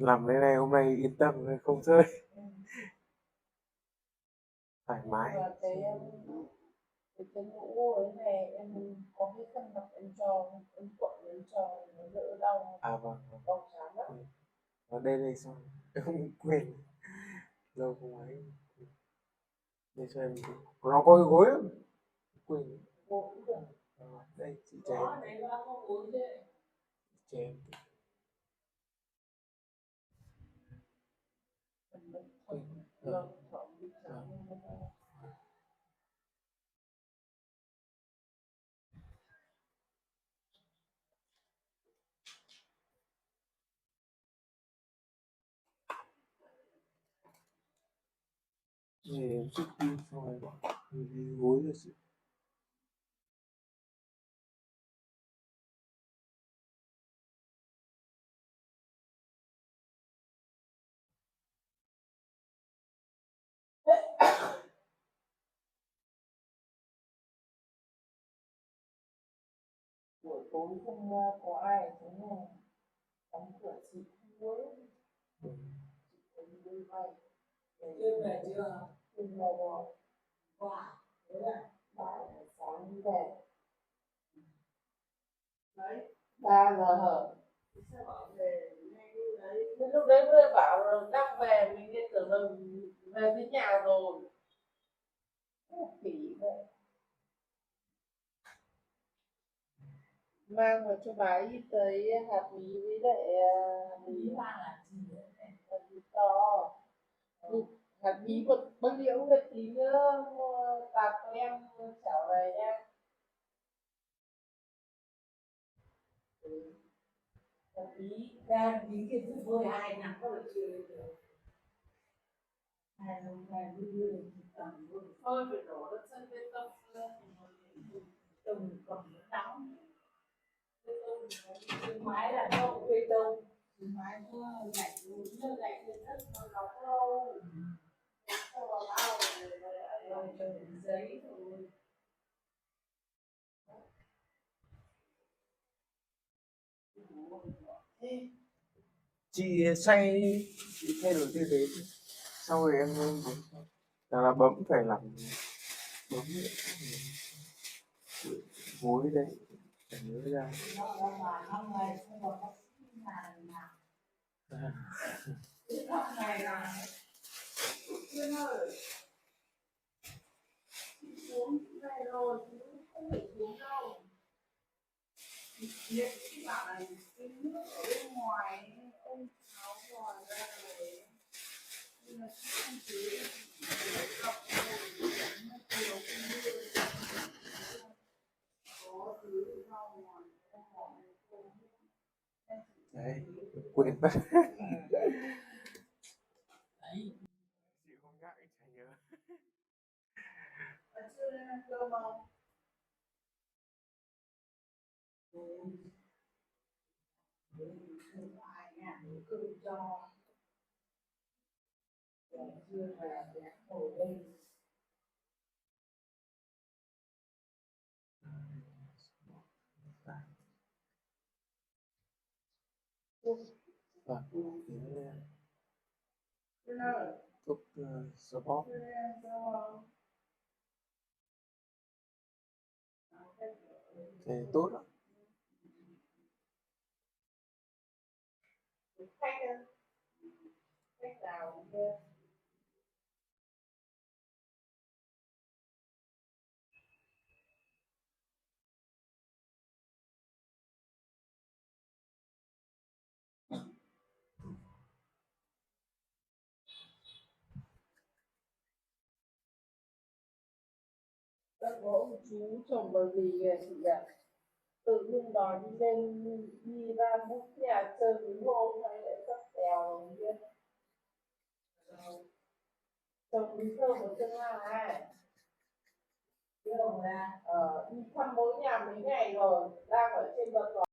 Làm cái này hôm nay yên tâm không rơi. Thoải mái. Và cái mũ ấy này em có cái khăn mặt em cho em cuộn em cho nó đỡ đau. Vâng. Đau chán lắm. Ở đây xong em quên lâu không ấy. Đây cho em nó có cái gối không? Quên. Đây chị chém. Đấy là không uống chứ. Chém. Để em sức đi xong rồi bỏ cái gối ra chị. Buổi tối không có ai thế này đóng cửa chị cuối chị đi vay chưa về chưa chưa về rồi wow thế là 3 giờ sáng đi về đấy 3 giờ hở sao bảo về ngay đấy thế lúc đấy mới bảo là đang về mình nghe tưởng là về đến nhà rồi phỉ vậy mang vào cho bà ấy tới hạt bí với lại bí mang là gì đấy hạt bí to hạt bí một bác liễu một tí nữa tạt cho em trở về nha hạt bí ra bí kia cứ vơi hai nắng có được chưa hai năm nay cứ đưa tầm thôi phải đổ đất sân bê tông lên tùng còn nó đóng bê tông trên mái là không bê tông trên mái nó lạnh nó lạnh thì đất nó nóng lâu sau đó bao rồi cho đến giấy rồi Chị say chị thay đổi tư thế xong rồi em là bấm phải làm bấm gối đấy để nhớ ra. xuống về rồi không phải xuống đâu biết cái bảo này cái nước ở bên ngoài ông tháo ngoài ra rồi nhưng mà không chỉ đọc rồi nó chiều không đưa có thứ rau ngoài họ Đấy quên mất. đấy Chị không nhắc anh chả nhớ. chưa lên ăn cơm không không ai nha cơm cho chưa về để ngồi đây Vâng, thuốc sport thì tốt lắm. cách nào kia các gỗ chú trồng bờ gì kìa chị ạ tự dưng đòi đi lên đi ra bút nhà chơi với hôm hay lại sắp tèo kia trồng bí thơ của Sơn La này đi thăm mỗi nhà mấy ngày rồi đang ở trên bờ cỏ